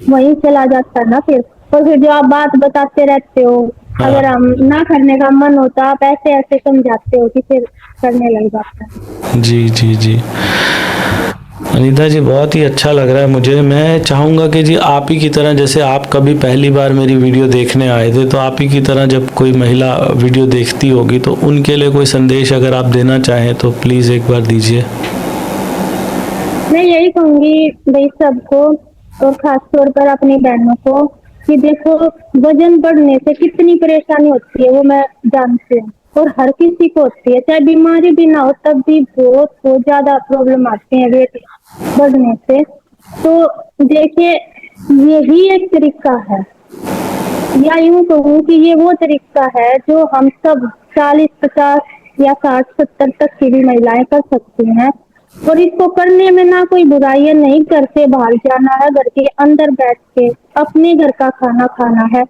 वही चला जाता है ना फिर। और फिर जो आप बात बताते रहते हो, हाँ। अगर हम ना करने का मन होता आप ऐसे ऐसे समझाते हो कि फिर करने लग जाता है। जी जी जी अनीता जी, बहुत ही अच्छा लग रहा है मुझे। मैं चाहूँगा कि जी आप ही की तरह, जैसे आप कभी पहली बार मेरी वीडियो देखने आए थे, तो आप ही की तरह जब कोई महिला वीडियो देखती होगी तो उनके लिए कोई संदेश अगर आप देना चाहें तो प्लीज़ एक बार दीजिए। मैं यही कहूंगी भाई सबको, और खास तौर पर अपनी बहनों को, कि देखो वजन बढ़ने से कितनी परेशानी होती है वो मैं जानती हूँ, और हर किसी को होती है, चाहे बीमारी भी ना हो तब भी बहुत ज्यादा प्रॉब्लम आती है वेट बढ़ने से। तो देखिए यही एक तरीका है, या यूं कहूँ कि ये वो तरीका है जो हम सब 40-50 या 60-70 तक की भी महिलाएं कर सकती हैं। और इसको करने में ना कोई बुराई है, नहीं घर से बाहर जाना है, घर के अंदर बैठ के अपने घर का खाना खाना है।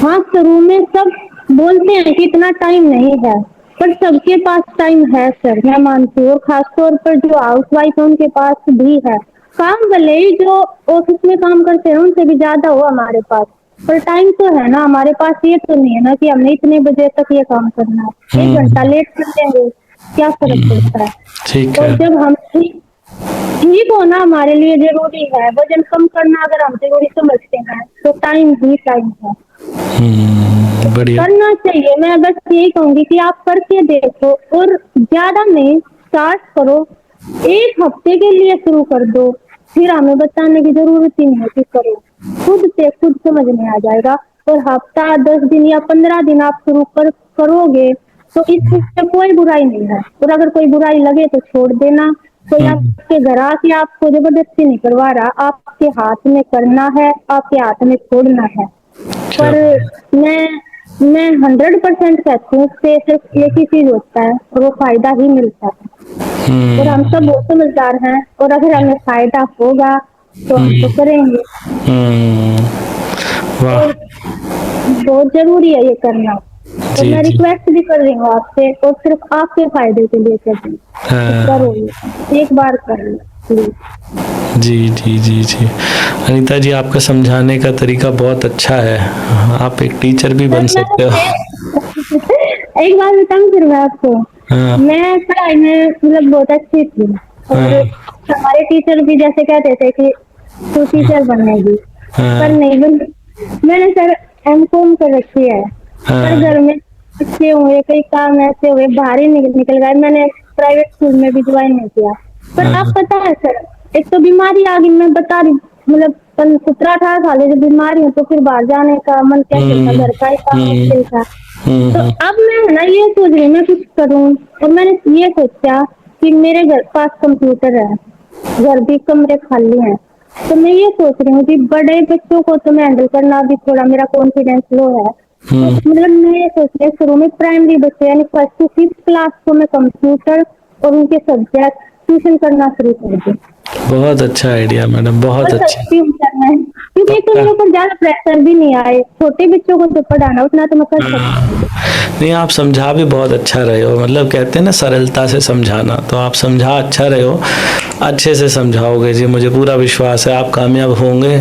हाँ शुरू में सब बोलते हैं कि इतना टाइम नहीं है, पर सबके पास टाइम है सर, मैं मानती हूँ। और खासतौर पर जो हाउस वाइफ है उनके पास भी है काम, भले ही जो ऑफिस में काम करते हैं उनसे भी ज्यादा हो हमारे पास, पर टाइम तो है ना हमारे पास। ये तो नहीं है ना कि हमने इतने बजे तक ये काम करना है, 1 घंटा लेट कर देंगे क्या फर्क पड़ता है। ठीक और है। जब हम ठीक होना हमारे लिए जरूरी है, वजन कम करना अगर हम जरूरी समझते हैं तो टाइम ही टाइम है, बढ़िया। करना चाहिए। मैं बस यही कहूंगी कि आप करके देखो, और ज्यादा नहीं, स्टार्ट करो, 1 हफ्ते के लिए शुरू कर दो, फिर हमें बताने की जरूरत ही नहीं है कि करो, खुद से खुद समझ में आ जाएगा। और हफ्ता 10 दिन या 15 दिन आप शुरू करोगे तो इसमें कोई बुराई नहीं है, और अगर कोई बुराई लगे तो छोड़ देना। कोई आपके घर आके आपको जबरदस्ती नहीं करवा रहा, आपके हाथ में करना है, आपके हाथ में छोड़ना है। पर मैं 100% कहती हूँ उससे सिर्फ एक ही चीज होता है, और वो फायदा ही मिलता है। और हम सब बहुत समझदार हैं, और अगर हमें फायदा होगा तो हम तो करेंगे। वाह। और बहुत जरूरी है ये करना, और जी मैं जी रिक्वेस्ट भी कर रही हूँ आपसे, और सिर्फ आपके फायदे के लिए कर रही हूँ, हाँ। करो ये, एक बार कर लो प्लीज। जी जी जी जी अनीता जी, आपका समझाने का तरीका बहुत अच्छा है, आप एक टीचर भी बन सकते हो। एक बात बताऊं फिर मैं आपको, हाँ मैं पढ़ाई में मतलब बहुत अच्छी थी, और हाँ हमारे टीचर भी जैसे कहते थे कि तू टीचर बनेगी, पर हाँ नहीं बन। मैंने सर एमकॉम कर रखी है, पर हाँ घर में बच्चे हुए, कई काम ऐसे हुए, बाहर ही निकल गए, मैंने प्राइवेट स्कूल में भी ज्वाइन नहीं किया। पर आप पता है सर, एक तो बीमारी आ गई, मैं बता रही, मतलब 17-18 साल जब बीमारी है तो फिर बाहर जाने का मन कैसे था, घर का ही काम मुश्किल था। तो अब मैं है ना ये सोच रही हूँ मैं कुछ करूँ, और मैंने ये सोचा कि मेरे घर पास कंप्यूटर है, घर भी कमरे खाली हैं, तो मैं ये सोच रही हूँ कि बड़े बच्चों को तो मैं हैंडल करना भी थोड़ा मेरा कॉन्फिडेंस लो है, तो मतलब मैं ये सोच रही हूँ शुरू में प्राइमरी बच्चे यानी 1st से 5th क्लास को मैं कंप्यूटर और उनके सब्जेक्ट ट्यूशन करना शुरू कर दूँ। बहुत अच्छा आइडिया मैडम, बहुत और अच्छा। सस्ती करना है, क्योंकि एक तो मेरे ऊपर ज्यादा प्रेशर भी नहीं आए, छोटे बच्चों को तो पढ़ाना उतना तो मैं कर सकती हूँ। नहीं, आप समझा भी बहुत अच्छा रहे हो, मतलब कहते हैं ना सरलता से समझाना, तो आप समझा अच्छा रहे हो, अच्छे से समझाओगे जी, मुझे पूरा विश्वास है आप कामयाब होंगे।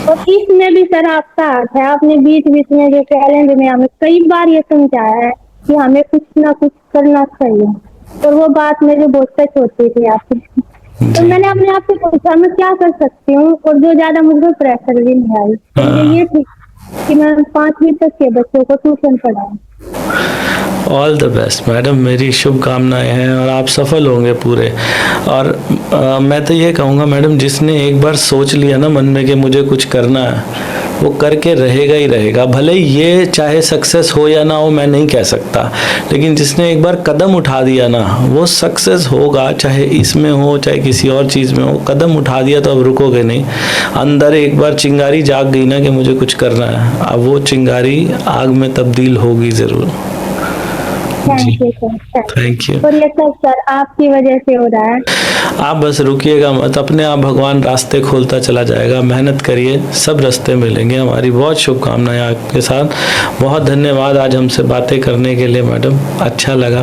और इसमें भी सर आपका हाथ है, आपने बीच बीच में जो चैलेंज में हमें कई बार ये समझाया है कि हमें कुछ ना कुछ करना चाहिए, और वो बात मेरे बहुत सच होती थी आपकी। तो मैंने अपने आप से पूछा मैं क्या कर सकती हूँ, और जो ज्यादा मुझे प्रेशर भी नहीं आई, तो मुझे ये ठीक कि मैं 5वीं तक के बच्चों को ट्यूशन पढ़ाऊँ। ऑल द बेस्ट मैडम, मेरी शुभकामनाएं हैं और आप सफल होंगे पूरे। और मैं तो ये कहूँगा मैडम, जिसने एक बार सोच लिया ना मन में कि मुझे कुछ करना है, वो करके रहेगा ही रहेगा, भले ये चाहे सक्सेस हो या ना हो मैं नहीं कह सकता, लेकिन जिसने एक बार कदम उठा दिया ना वो सक्सेस होगा, चाहे इसमें हो चाहे किसी और चीज़ में हो, कदम उठा दिया तो अब रुकोगे नहीं। अंदर एक बार चिंगारी जाग गई ना कि मुझे कुछ करना है, अब वो चिंगारी आग में तब्दील होगी ज़रूर। Thank you sir. Thank you. और ये सब सर आपकी वजह से हो रहा है। आप बस रुकिएगा मत, अपने आप भगवान रास्ते खोलता चला जाएगा। मेहनत करिए, सब रास्ते मिलेंगे। हमारी बहुत शुभकामनाएं आपके साथ। बहुत धन्यवाद आज हमसे बातें करने के लिए मैडम, अच्छा लगा।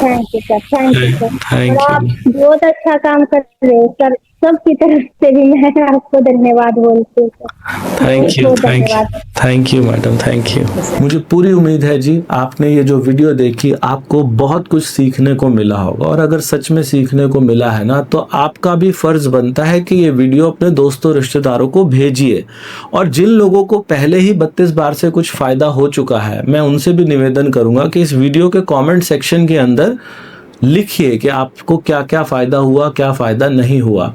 Thank you sir, thank you sir. Thank और आप यू। बहुत अच्छा काम कर रहे हो सर, सबकी तरफ से भी मैं आपको धन्यवाद बोलती हूँ सर। थैंक यू, बहुत थैंक यू, धन्यवाद। Thank you madam, thank you. मुझे पूरी उम्मीद है जी आपने ये जो वीडियो देखी आपको बहुत कुछ सीखने को मिला होगा, और अगर सच में सीखने को मिला है ना, तो आपका भी फर्ज बनता है कि ये वीडियो अपने दोस्तों रिश्तेदारों को भेजिए। और जिन लोगों को पहले ही 32 बार से कुछ फायदा हो चुका है, मैं उनसे भी निवेदन करूंगा कि इस वीडियो के कमेंट सेक्शन के अंदर लिखिए कि आपको क्या क्या फ़ायदा हुआ, क्या फ़ायदा नहीं हुआ।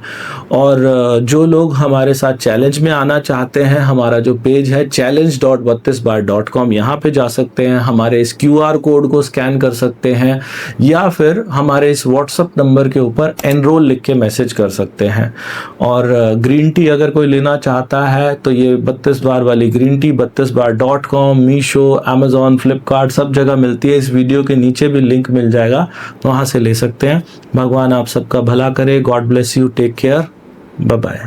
और जो लोग हमारे साथ चैलेंज में आना चाहते हैं, हमारा जो पेज है challenge.32bar.com, यहाँ पे जा सकते हैं, हमारे इस QR कोड को स्कैन कर सकते हैं, या फिर हमारे इस व्हाट्सअप नंबर के ऊपर एनरोल लिख के मैसेज कर सकते हैं। और ग्रीन टी अगर कोई लेना चाहता है तो ये 32 बार वाली green tea 32bar.com, Meesho, Amazon, Flipkart सब जगह मिलती है। इस वीडियो के नीचे भी लिंक मिल जाएगा, वहाँ से ले सकते हैं। भगवान आप सबका भला करे। God bless you, take care, bye bye.